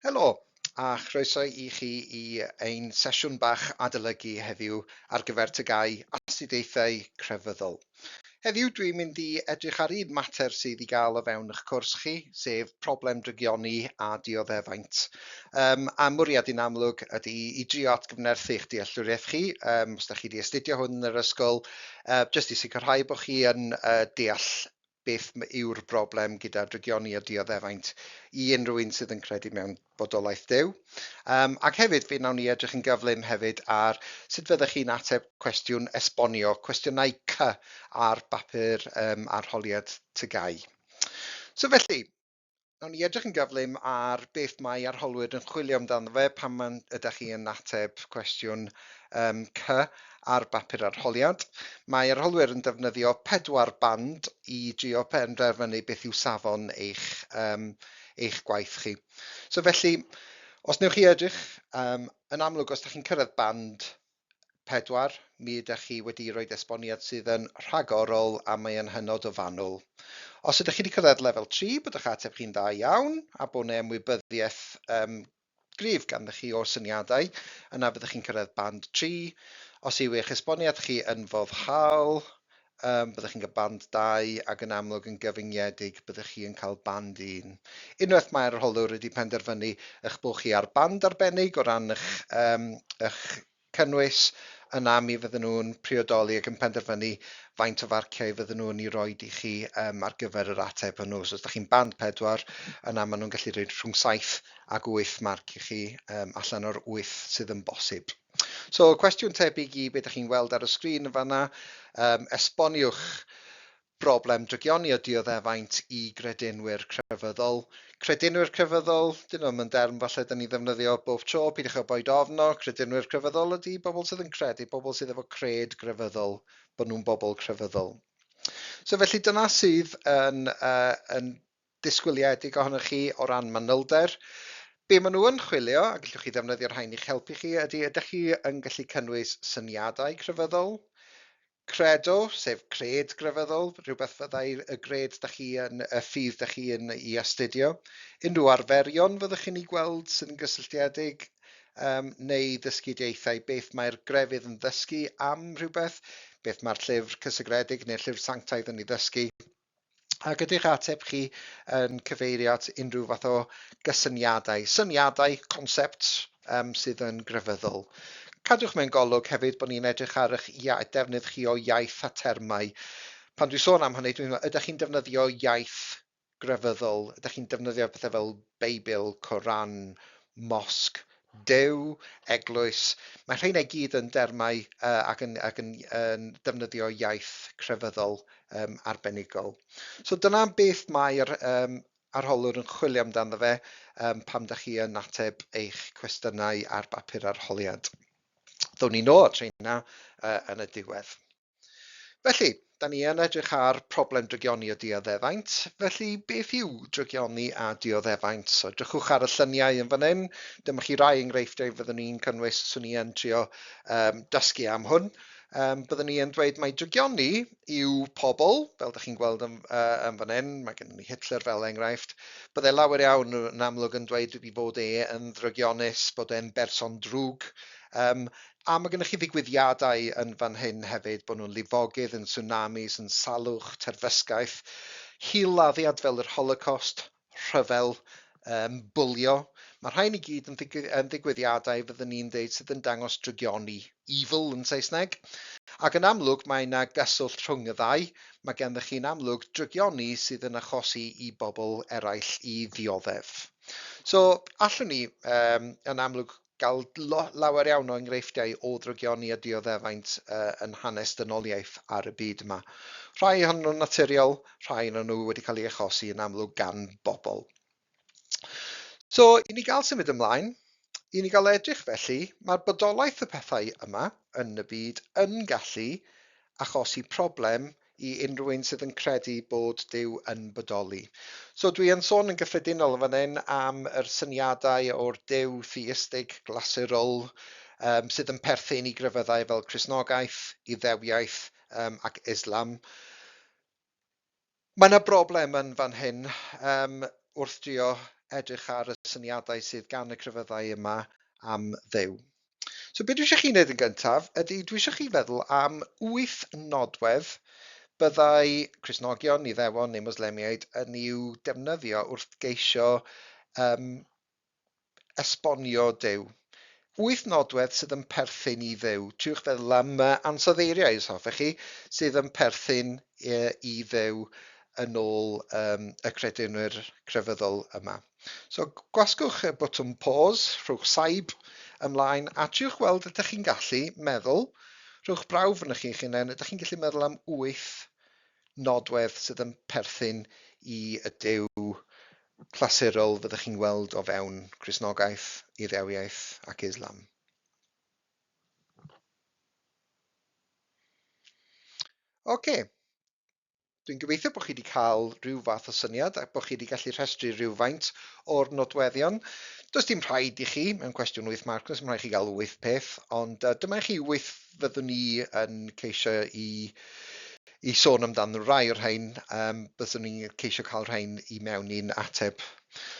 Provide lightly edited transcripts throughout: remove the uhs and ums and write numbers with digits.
Helo, a chroeso i chi i ein sesiwn bach adolygu heddiw ar gyfer tygau astudiaethau crefyddol. Heddiw dwi'n mynd i edrych ar un mater sydd i gael o fewn eich cwrs chi, sef problem drygioni a dioddefaint. A mwriad yn amlwg ydy i drio atgyfnerthu eich dealltwriaeth chi, os ydych chi wedi astudio hwn yn yr ysgol, jyst i sicrhau bod chi yn deall beth yw'r broblem gyda drygioni a dioddefaint i unrhyw un sydd yn credu mewn bodolaeth Duw. Ac hefyd fe wnawn ni edrych yn gyflym hefyd ar sut fyddech chi'n ateb cwestiwn esbonio, cwestiynau C ar bapur arholiad tygau. So felly, wnawn ni edrych yn gyflym ar beth mae arholwyr yn chwilio amdano fe pan ydych chi yn ateb cwestiwn C ar bapur arholiad. Mae arholwyr yn defnyddio 4 band i drio penderfynu beth yw safon eich gwaith chi. So felly, os newch chi edrych, yn amlwg os ydych chi'n cyrraedd band 4, mi ydych chi wedi rhoi esboniad sydd yn rhagorol a mae yn hynod o fanwl. Os ydych chi wedi cyrraedd lefel 3, byddwch ateb chi'n dda iawn a bod yna ymwybyddiaeth gryf ganddo chi o'r syniadau, yna byddwch chi'n cyrraedd band 3. Os yw eich esboniad chi yn foddhaol, byddwch chi'n cael band 2 ac yn amlwg yn gyfyngedig byddwch chi yn cael band 1. Unwaith mae'r arholwr wedi penderfynu eich bod chi ar band arbennig o ran eich cynnwys, yna mi fydden nhw'n priodoli ac yn penderfynu faint o farciau fydden nhw'n ei roed i chi ar gyfer yr ateb hwnnw. So os ydych chi'n band 4, yna maen nhw'n gallu rhoi rhwng 7 ac 8 marc i chi allan o'r 8 sydd yn bosib. So cwestiwn tebyg i beth ydych chi'n weld ar y sgrin yn fanna, esboniwch broblem drygioni o dioddefaint i gredinwyr crefyddol. Credinwyr crefyddol, dyn nhw'n derm falle dyn ni ddefnyddio bob tro, pidwch o boed ofno. Credinwyr crefyddol ydy bobl sydd yn credu, bobl sydd efo cred grefyddol, bod nhw'n bobl crefyddol. So felly dyna sydd yn disgwyliedig ohonoch chi o ran manylder. Be maen nhw yn chwilio, a gallwch chi ddefnyddio'r rhain i'ch helpu chi, ydych chi yn gallu cynnwys syniadau crefyddol, credo, sef cred grefyddol, rhywbeth fyddai y gred ydych chi yn, y ffydd ydych chi yn ei astudio. Unrhyw arferion fyddwch chi'n ei gweld sy'n gysylltiedig, neu ddysgudiaethau, beth mae'r grefydd yn ddysgu am rhywbeth, beth mae'r llyfr cysegredig neu'r llyfr sanctaidd yn ei ddysgu. Ac ydych ateb chi yn cyfeirio at unrhyw fath o gysyniadau, syniadau, concepts sydd yn grefyddol. Cadwch mewn golwg hefyd bod ni'n edrych ar eich defnydd chi o iaith a termau. Pan dwi'n sôn am hynny, ydych chi'n defnyddio iaith grefyddol, ydych chi'n defnyddio pethau fel Beibl, Coran, mosg, Duw, eglwys. Mae rhain i gyd yn dermau ac yn defnyddio iaith crefyddol arbenigol. So dyna beth mae'r arholwr yn chwilio amdano fe pam ydych chi yn ateb eich cwestiynau ar bapur arholiad. Ddown ni nôl at rheina yn y diwedd. Felly, da ni yn edrych ar problem drygioni o dioddefaint. Felly, beth yw drygioni a dioddefaint? So, edrychwch ar y lluniau yn fan hyn. Dyma chi rai enghreifftiau fyddwn ni'n cynnwys swn i yn trio dysgu am hwn. Byddwn ni yn dweud mai drygioni yw pobl, fel ydych chi'n gweld yn fan hyn, mae gen ni Hitler fel enghraifft. Byddai lawer iawn yn amlwg yn dweud i fod yn ddrygionus, bod e'n berson drwg. A mae gennych chi ddigwyddiadau yn fan hyn hefyd, bod nhw'n lifogydd, yn tsunamis, yn salwch, terfysgaeth, hiladdiad fel yr Holocaust, rhyfel, bwlio. Mae rhain i gyd yn ddigwyddiadau fyddwn ni'n dweud sydd yn dangos drygioni, evil yn Saesneg. Ac yn amlwg mae yna gyswllt rhwng y ddau. Mae gendych chi'n amlwg drygioni sydd yn achosi i bobl eraill i ddioddef. So allwn ni yn amlwg gael lawer iawn o enghreifftiau o drygioni a dioddefaint yn hanes dynoliaeth ar y byd yma. Rhai ohonyn nhw'n naturiol, rhai ohonyn nhw wedi cael ei achosi yn amlwg gan bobl. So, i ni gael symud ymlaen, i ni gael edrych felly, mae'r bodolaeth y pethau yma yn y byd yn gallu achosi problem i unrhyw un sydd yn credu bod Duw yn bodoli. So dwi yn sôn yn gyffredinol fan hyn am yr syniadau o'r Duw theistig glasurol sydd yn perthyn i grefyddau fel Cristnogaeth, Iddewiaeth ac Islam. Mae yna broblem yn fan hyn wrth drio edrych ar y syniadau sydd gan y crefyddau yma am ddew. So beth dwi eisiau chi wneud yn gyntaf ydy dwi eisiau chi feddwl am 8 nodwedd byddai Cristnogion, Iddewon neu Moslemiaid yn i'w defnyddio wrth geisio esbonio Duw. 8 nodwedd sydd yn perthyn i Dduw. Triwch feddwl am ansoddeiriau os hoffech chi sydd yn perthyn i Dduw yn ôl y credinwyr crefyddol yma. So gwasgwch y botwm pause, rhowch saib ymlaen a triwch weld ydych chi'n gallu meddwl, rhowch brawf yn eich hunain, ydych chi'n gallu meddwl am 8 nodwedd sydd yn perthyn i y Duw clasurol fyddwch chi'n weld o fewn Cristnogaeth, Iddewiaeth ac Islam. Oce. Dwi'n gobeithio bod chi wedi cael rhyw fath o syniad a bod chi wedi gallu rhestru rhywfaint o'r nodweddion. Does dim rhaid i chi, mewn cwestiwn 8 marc, does dim rhaid i chi gael 8 peth, ond dyma chi 8 fyddwn ni yn ceisio i sôn amdan rai o'r rhain, byddwn ni'n ceisio cael rhain i mewn i'n ateb.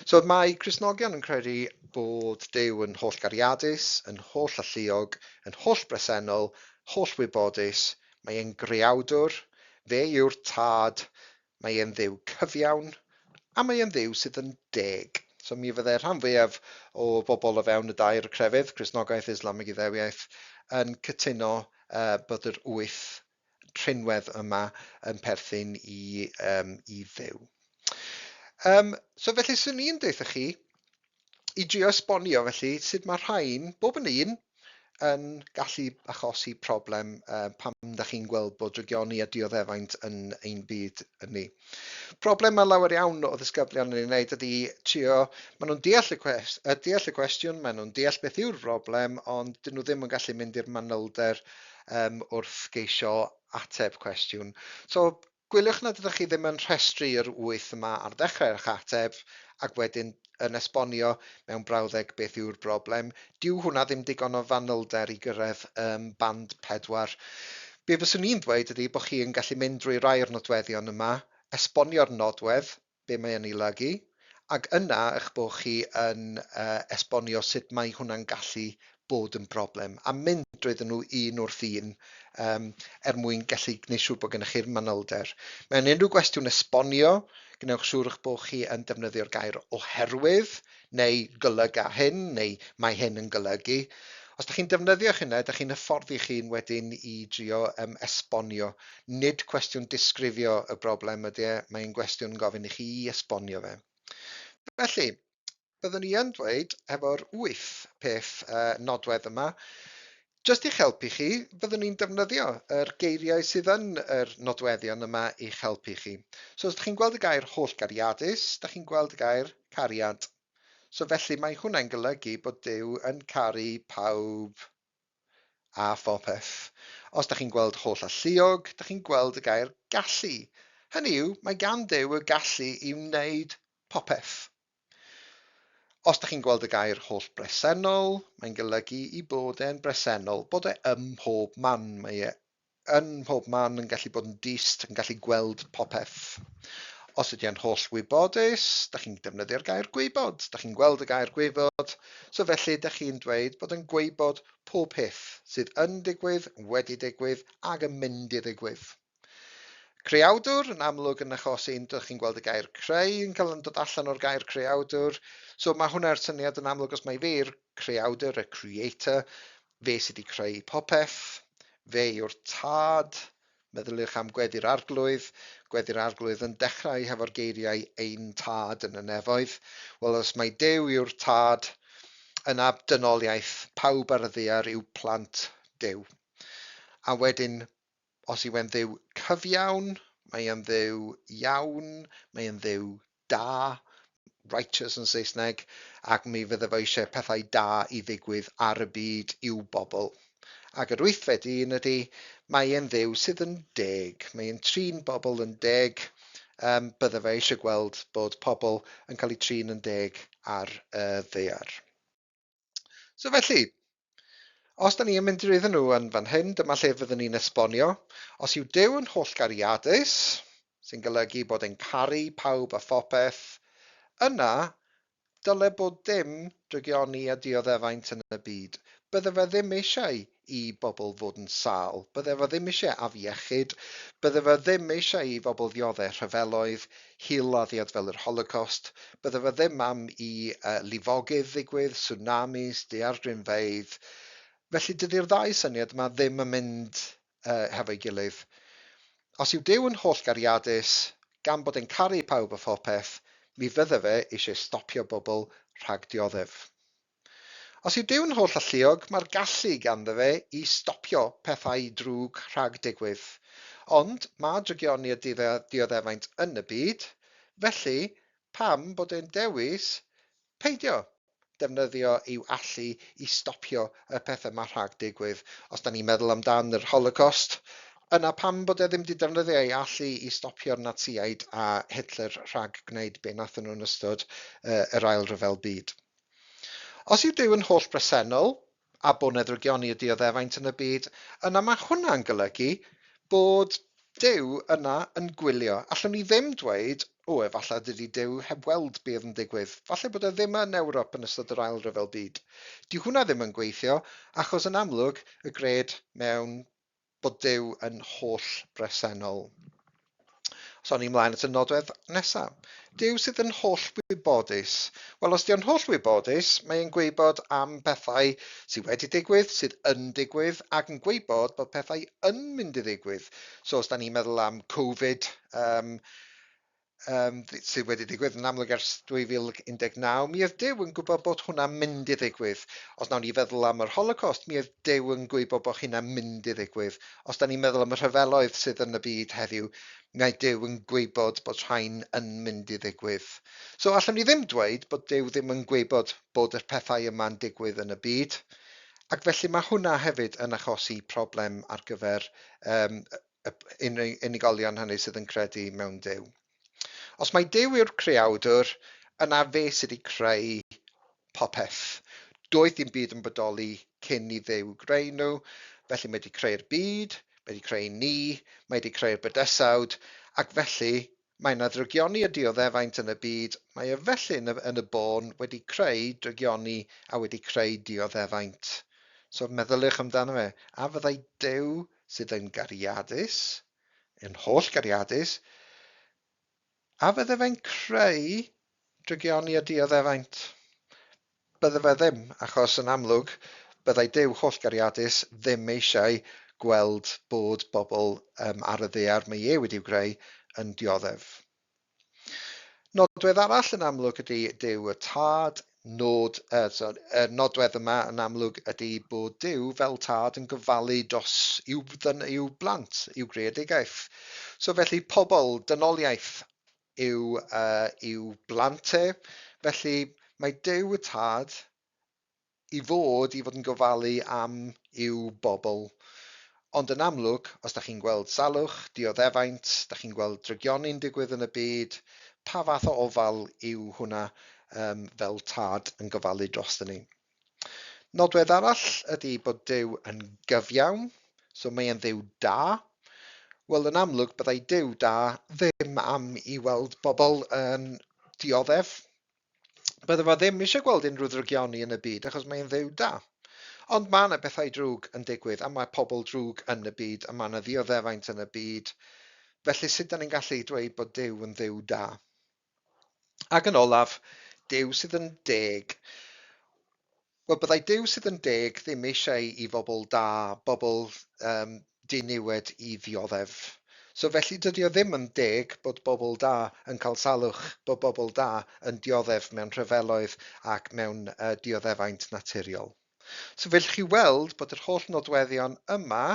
So mae Cristnogion yn credu bod Duw yn holl gariadus, yn holl alluog, yn holl bresennol, holl wybodus, mae e'n greawdwr, fe yw'r tad, mae e'n Dduw cyfiawn, a mae e'n Dduw sydd yn deg. So mi fyddai rhan fwyaf o bobl o fewn y dair crefydd, Cristnogaeth, Islameg, Iddewiaeth, yn cytuno bod yr 8 trinwedd yma yn perthyn i Dduw. So felly, swn i'n deutha chi i drio esbonio felly sut mae rhain, bob yn un, yn gallu achosi problem pam ydych chi'n gweld bod drygioni a dioddefaint yn ein byd yn ni. Problem mae lawer iawn o ddisgyblion yn ei wneud ydy trio, maen nhw'n deall y cwestiwn, maen nhw'n deall beth yw'r broblem, ond dyn nhw ddim yn gallu mynd i'r manylder wrth geisio ateb cwestiwn. So gwyliwch nad ydych chi ddim yn rhestru'r 8 yma ar ddechrau'r ateb ac wedyn yn esbonio mewn brawddeg beth yw'r broblem. Dyw hwnna ddim digon o fanylder i gyrraedd band 4. Be fyswn i'n dweud ydy bod chi yn gallu mynd drwy rai o'r nodweddion yma, esbonio'r nodwedd, be mae yn ei lygu, ac yna eich bod chi yn esbonio sut mae hwnna'n gallu bod yn broblem, a mynd drwyddyn nhw un wrth un mwyn gallu gwneud siŵr bod gennych chi'r manylder. Mewn unrhyw gwestiwn esbonio, gnewch siŵr eich bod chi yn defnyddio'r gair oherwydd, neu golyga hyn, neu mae hyn yn golygu. Os ydych chi'n defnyddio hynny, ydych chi'n hyfforddi chi'n wedyn i drio esbonio. Nid cwestiwn disgrifio y broblem ydy, mae'n gwestiwn gofyn i chi esbonio fe. Felly, byddwn i yn dweud, efo'r 8 peth nodwedd yma, jyst i'ch helpu chi, byddwn ni'n defnyddio yr geiriau sydd yn yr nodweddion yma i'ch helpu chi. So os ydych chi'n gweld y gair holl gariadus, ydych chi'n gweld y gair cariad. So felly mae hwnna'n golygu bod Duw yn caru pawb a phopeth. Os ydych chi'n gweld holl alluog, ydych chi'n gweld y gair gallu. Hynny yw, mae gan Duw y gallu i wneud popeth. Os ydych chi'n gweld y gair holl bresennol, mae'n golygu i bod e'n bresennol, bod e ym mhob man. Mae e yn mhob man yn gallu bod yn dyst, yn gallu gweld popeth. Os ydy e'n holl wybodus, ydych chi'n defnyddio'r gair gwybod. Ydych chi'n gweld y gair gwybod, so felly ydych chi'n dweud bod yn gwybod pob peth sydd yn digwydd, wedi digwydd, ac yn mynd i ddigwydd. Creawdwr yn amlwg yn achosi ydych chi'n gweld y gair creu yn cael yn dod allan o'r gair creawdwr. So mae hwnna'r syniad yn amlwg os mae fe'r creawdwr, y creator, fe sydd wedi creu popeth, fe yw'r tad, meddyliwch am Gweddi'r Arglwydd. Gweddi'r Arglwydd yn dechrau hefo'r geiriau ein tad yn y nefoedd. Wel, os mae Duw yw'r tad, yna dynoliaeth pawb ar y ddaear yw plant Duw. A wedyn, os yw e'n Dduw cyfiawn, mae e'n Dduw iawn, mae e'n Dduw da, righteous yn Saesneg, ac mi fydde fo eisiau pethau da i ddigwydd ar y byd i'w bobl. Ac yr wythfed un ydy, mae e'n Dduw sydd yn deg. Mae e'n trin bobl yn deg, bydde fe eisiau gweld bod pobl yn cael eu trin yn deg ar y ddaear. So felly, os da ni yn mynd drwyddyn nhw yn fan hyn, dyma lle fyddwn ni'n esbonio. Os yw Duw yn holl gariadus, sy'n golygu bod e'n caru pawb a phopeth, yna dyle bod dim drygioni a dioddefaint yn y byd. Bydde fe ddim eisiau i bobl fod yn sâl. Bydde fe ddim eisiau afiechyd. Bydde fe ddim eisiau i bobl ddioddau rhyfeloedd, hiladdiad fel yr Holocaust. Bydde fe ddim am i lifogydd ddigwydd, tsunamis, daeargrynfeydd. Felly dydy'r ddau syniad yma ddim yn mynd hefo'i gilydd. Os yw Duw yn holl gariadus, gan bod e'n caru pawb a phopeth, mi fydde fe eisiau stopio bobl rhag dioddef. Os yw Duw yn holl alluog, mae'r gallu ganddo fe i stopio pethau drwg rhag digwydd. Ond mae drygioni a dioddefaint yn y byd, felly pam bod e'n dewis peidio defnyddio i'w allu i stopio y pethau yma rhag digwydd. Os da ni'n meddwl amdan yr Holocaust, yna pam bod e ddim wedi defnyddio ei allu i stopio'r Natsiaid a Hitler rhag gwneud be nathon nhw'n ystod yr ail ryfel byd. Os yw Duw yn holl bresennol, a bod yna drygioni a dioddefaint yn y byd, yna mae hwnna'n golygu bod Duw yna yn gwylio. Allwn ni ddim dweud, efallai dydy Duw heb weld beth yn digwydd. Falle bod e ddim yn Ewrop yn ystod yr ail ryfel byd. Dyw hwnna ddim yn gweithio, achos yn amlwg y gred mewn bod Duw yn holl bresennol. So ni ymlaen at y nodwedd nesaf. Duw sydd yn holl wybodus. Wel, os di'n holl wybodus, mae'n gwybod am bethau sydd wedi digwydd, sydd yn digwydd, ac yn gwybod bod pethau yn mynd i ddigwydd. So os da ni'n meddwl am Covid, sydd wedi digwydd yn amlwg ers 2019, mi oedd Duw yn gwybod bod hwnna'n mynd i ddigwydd. Os nawn ni feddwl am yr Holocaust, mi oedd Duw yn gwybod bod hynna'n mynd i ddigwydd. Os da ni'n meddwl am y rhyfeloedd sydd yn y byd heddiw, mae Duw yn gwybod bod rhain yn mynd i ddigwydd. So allwn ni ddim dweud bod Duw ddim yn gwybod bod y pethau yma'n digwydd yn y byd, ac felly mae hwnna hefyd yn achosi problem ar gyfer unigolion hynny sydd yn credu mewn Duw. Os mae Duw yw'r creawdwr, yna fe sydd wedi creu popeth. Doedd dim byd yn bodoli cyn i Dduw greu nhw, felly mae wedi creu'r byd, mae wedi creu ni, mae wedi creu'r bydysawd, ac felly mae yna drygioni a dioddefaint yn y byd, mae e felly yn y bôn wedi creu drygioni a wedi creu dioddefaint. So meddyliwch amdano fe, a fyddai Duw sydd yn gariadus, yn holl gariadus, a fydde fe'n creu drygioni a dioddefaint? Bydde fe ddim, achos yn amlwg byddai Duw holl gariadus ddim eisiau gweld bod bobl ar y ddaear mae e wedi'w greu yn dioddef. Nodwedd arall yn amlwg ydy Duw y Tad. Nodwedd yma yn amlwg ydy bod Duw fel Tad yn gofalu dros i'w blant, i'w greadigaeth. So felly pobl, dynoliaeth yw blant e, felly mae Duw y Tad i fod yn gofalu am i'w bobl. Ond yn amlwg, os da chi'n gweld salwch, dioddefaint, da chi'n gweld drygioni'n digwydd yn y byd, pa fath o ofal yw hwnna fel Tad yn gofalu droston ni. Nodwedd arall ydy bod Duw yn gyfiawn, so mae'n Dduw da. Wel, yn amlwg byddai Duw da ddim am i weld bobl yn dioddef. Bydde fe ddim eisiau gweld unrhyw drygioni yn y byd, achos mae'n Dduw da. Ond mae yna bethau drwg yn digwydd, a mae pobl drwg yn y byd, a mae yna dioddefaint yn y byd. Felly sut da ni'n gallu dweud bod Duw yn Dduw da? Ac yn olaf, Duw sydd yn deg. Wel, byddai Duw sydd yn deg ddim eisiau i bobl da, bobl diniwed i ddioddef. So felly dydy o ddim yn deg bod bobl da yn cael salwch, bod bobl da yn dioddef mewn rhyfeloedd ac mewn dioddefaint naturiol. So fel chi weld bod yr holl nodweddion yma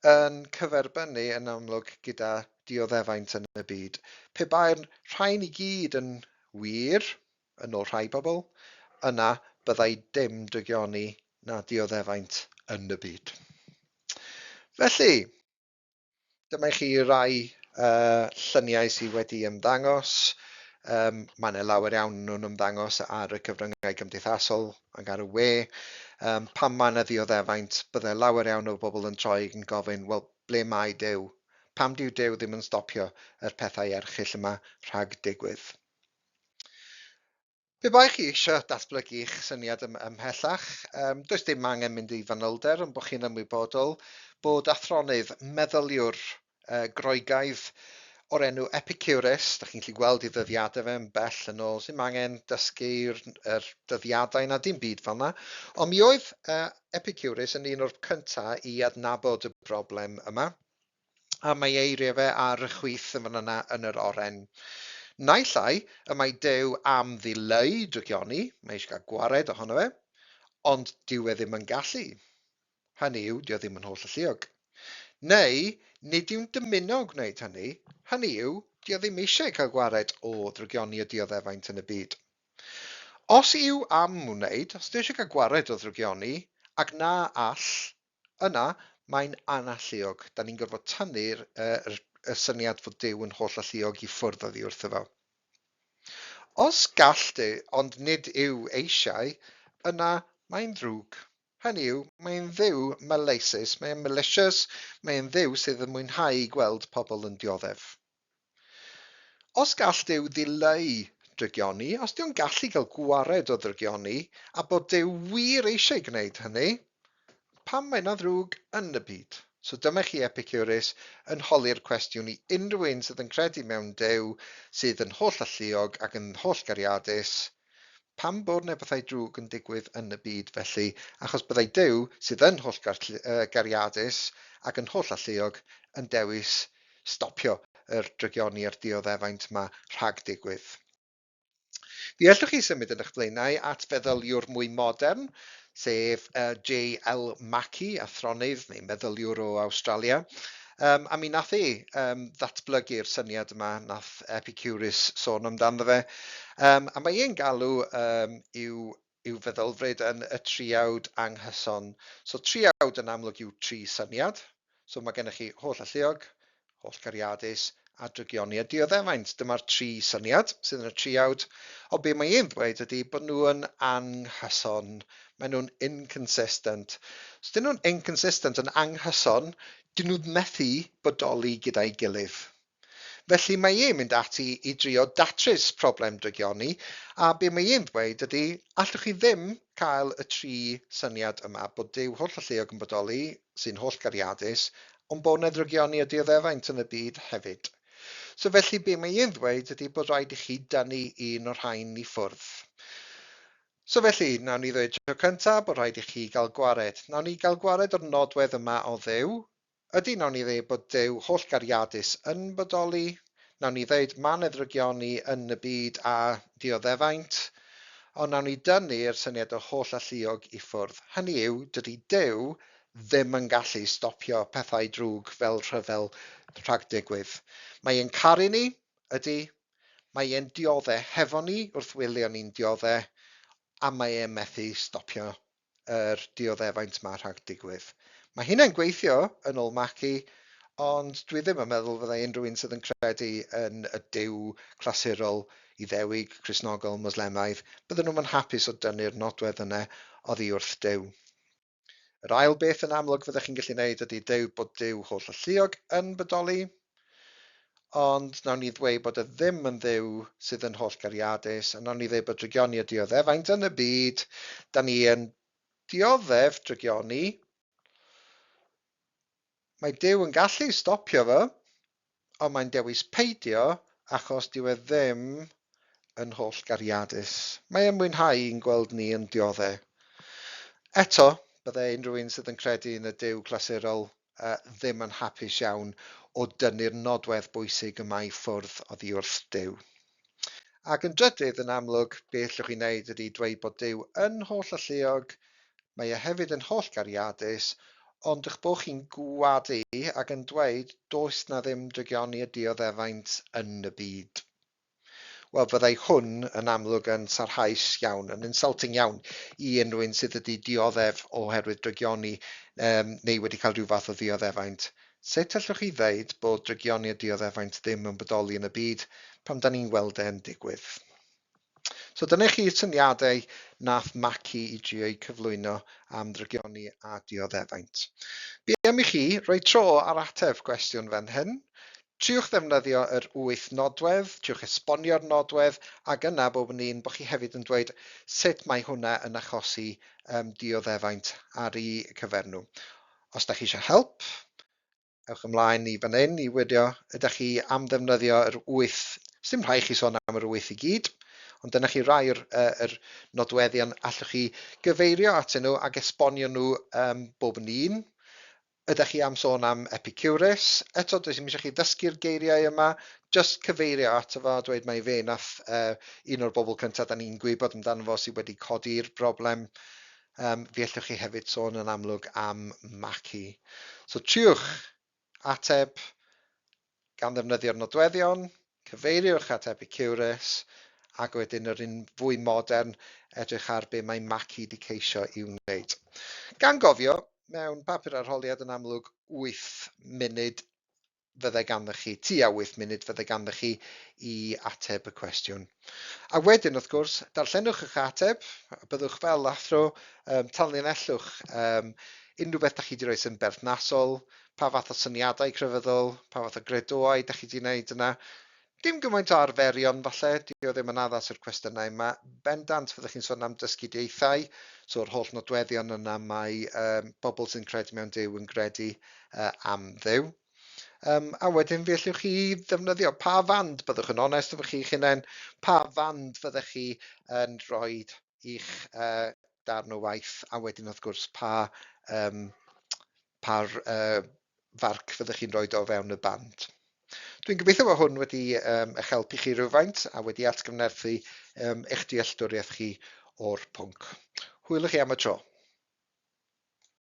yn cyferbynnu yn amlwg gyda dioddefaint yn y byd. Pe bae'r rhain i gyd yn wir, yn ôl rhai bobl, yna byddai dim drygioni na dioddefaint yn y byd. Felly, dyma chi rai lluniau sydd wedi ymddangos. Mae yna lawer iawn nhw'n ymddangos ar y cyfryngau cymdeithasol ac ar y we. Pam mae yna dioddefaint, byddai lawer iawn o bobl yn troi yn gofyn, wel, ble mae Duw? Pam dyw Duw ddim yn stopio yr pethau erchyll yma rhag digwydd? Pe bai chi eisiau datblygu eich syniad ymhellach, does dim angen mynd i fanylder yn bod chi'n ymwybodol bod athronydd meddyliwr Groegaidd o'r enw Epicurus, da chi'n gallu gweld ei ddyddiadau fe yn bell yn ôl, sy'n angen dysgu'r dyddiadau na dim byd fel yna. Ond mi oedd Epicurus yn un o'r cyntaf i adnabod y broblem yma, a mae eiriau fe ar y chwith yn fan yna yn yr oren. Naill ai y mae Duw am ddileu drygioni, mae eisiau cael gwared ohono fe, ond dyw e ddim yn gallu. Hynny yw, dyw e ddim yn holl alluog. Neu, nid yw'n dymuno gwneud hynny, hynny yw, dyw e ddim eisiau cael gwared o drygioni y dioddefaint yn y byd. Os yw am wneud, os dyw eisiau cael gwared o drygioni, ac na all, yna mae'n analluog. Da ni'n gorfod tynnu'r y syniad fod Duw yn holl alluog i ffwrdd oddi wrtho fo. Os gall Duw, ond nid yw eisiau, yna mae'n ddrwg. Hynny yw, mae'n dduw maleisus, mae'n malicious, mae'n dduw sydd yn mwynhau gweld pobl yn dioddef. Os gall Duw ddileu drygioni, os dyw'n gallu cael gwared o drygioni, a bod Duw wir eisiau gwneud hynny, pam mae yna ddrwg yn y byd? So dyma chi Epicurus yn holi'r cwestiwn i unrhyw un sydd yn credu mewn Duw sydd yn holl alluog ac yn holl gariadus, pam bod yna bethau drwg yn digwydd yn y byd felly, achos byddai Duw sydd yn holl gariadus ac yn holl alluog yn dewis stopio yr drygioni a'r dioddefaint yma rhag digwydd. Fi allwch chi symud yn eich blaenau at feddyliwr mwy modern, sef J.L. Mackie, athronydd neu meddyliwr o Awstralia. A mi nath ddatblygu'r syniad yma, nath Epicurus sôn amdano fe. A mae e'n galw yw feddylfryd yn y triawd anghyson. So triawd yn amlwg yw tri syniad. So mae gennych chi holl alluog, holl gariadus, a drygioni a dioddefaint. Dyma'r tri syniad sydd yn y triawd. O be mae e'n dweud ydy bod nhw yn anghyson. Mae nhw'n inconsistent. Os dyn nhw'n inconsistent yn anghyson, dyn nhw'n methu bodoli gyda'i gilydd. Felly mae e'n mynd ati i drio datrys problem drygioni, a be mae e'n dweud ydy, allwch chi ddim cael y tri syniad yma, bod Duw holl alluog yn bodoli, sy'n holl gariadus, ond bod yna drygioni a dioddefaint yn y byd hefyd. So felly be mae e'n dweud ydy bod rhaid i chi dynnu un o'r rhain i ffwrdd. So felly, nawn ni ddweud tro cyntaf bod rhaid i chi gael gwared. Nawn ni gael gwared o'r nodwedd yma o Dduw. Ydy nawn ni ddweud bod Duw holl gariadus yn bodoli. Nawn ni ddweud ma'n ddrygioni yn y byd a dioddefaint. Ond nawn ni dynnu'r syniad o holl alluog i ffwrdd. Hynny yw, dydy Duw ddim yn gallu stopio pethau drwg fel rhyfel rhag digwydd. Mae e'n caru ni, ydy. Mae e'n dioddau hefo ni wrth wylio ni'n dioddau, a mae e'n methu stopio yr dioddefaint yma rhag digwydd. Mae hynna'n gweithio yn ôl Mackie, ond dwi ddim yn meddwl fyddai unrhyw un sydd yn credu yn y Duw clasurol, Iddewig, Cristnogol, Moslemaidd, bydden nhw'n hapus o dynnu'r nodwedd yna oddi wrth Duw. Yr ail beth yn amlwg fyddech chi'n gallu gwneud ydy bod Duw holl alluog yn bodoli, ond nawn ni ddweud bod y ddim yn dduw sydd yn holl gariadus, a nawn ni ddweud bod drygioni a dioddefaint yn y byd, da ni yn dioddef drygioni, mae Duw yn gallu stopio fo, ond mae'n dewis peidio achos dyw e ddim yn holl gariadus. Mae e'n mwynhau i'n gweld ni yn dioddau. Eto, byddai unrhyw un sydd yn credu yn y Duw clasurol ddim yn hapus iawn o dynnu'r nodwedd bwysig yma i ffwrdd oddi wrth Duw. Ac yn drydydd yn amlwg, be allwch chi wneud ydy dweud bod Duw yn holl alluog, mae e hefyd yn holl gariadus, ond eich bod chi'n gwadu ac yn dweud does na ddim drygioni a dioddefaint yn y byd. Wel, fyddai hwn yn amlwg yn sarhaus iawn, yn insulting iawn i unrhyw un sydd wedi dioddef oherwydd drygioni neu wedi cael rhyw fath o dioddefaint. Sut allwch chi ddeud bod drygioni a dioddefaint ddim yn bodoli yn y byd pam da ni'n weld e'n digwydd? So dyna chi syniadau nath Mackie i drio cyflwyno am drygioni a dioddefaint. Be am i chi roi tro ar ateb cwestiwn fan hyn? Triwch ddefnyddio yr 8 nodwedd, triwch esbonio'r nodwedd, ac yna bob yn un bod chi hefyd yn dweud sut mae hwnna yn achosi dioddefaint ar eu cyfer nhw. Os da chi eisiau help, ewch ymlaen i fan hyn i wirio ydych chi am ddefnyddio yr 8, sim rhaid chi sôn am yr 8 i gyd, ond dyna chi rai yr nodweddion allwch chi gyfeirio atyn nhw ac esbonio nhw bob yn un. Ydych chi am sôn am Epicurus? Eto, does ddim eisiau chi ddysgu'r geiriau yma, just cyfeirio ato fo, dweud mai fe nath un o'r bobl cyntaf da ni'n gwybod amdano fo sydd wedi codi'r broblem. Fe allwch chi hefyd sôn yn amlwg am Maci. So triwch ateb gan ddefnyddio'r nodweddion, cyfeiriwch at Epicurus, ac wedyn yr un fwy modern edrych ar be mae Maci wedi ceisio i'w wneud. Gan gofio, mewn papur arholiad yn amlwg 8 munud fyddai ganddoch chi, tua 8 munud fyddai ganddoch chi i ateb y cwestiwn. A wedyn, wrth gwrs, darllenwch eich ateb, byddwch fel athro, tanlinellwch unrhyw beth da chi wedi rhoi sy'n berthnasol, pa fath o syniadau crefyddol, pa fath o gredoau da chi wedi wneud yna. Dim gymaint o arferion falle, dio ddim yn addas i'r cwestiynau yma. Bendant fyddwch chi'n sôn am dysgudiaethau, so'r holl nodweddion yna mae bobl sy'n credu mewn Duw yn credu am Dduw. A wedyn fe allwch chi ddefnyddio pa fand byddwch yn onest efo chi'ch hunain, pa fand fyddwch chi yn rhoi i'ch darn o waith, a wedyn wrth gwrs pa'r farc fyddwch chi'n rhoi o fewn y band. Dwi'n gobeithio bod hwn wedi eich helpu chi rywfaint a wedi atgyfnerthu eich dealltwriaeth chi o'r pwnc. Hwyl i chi am y tro.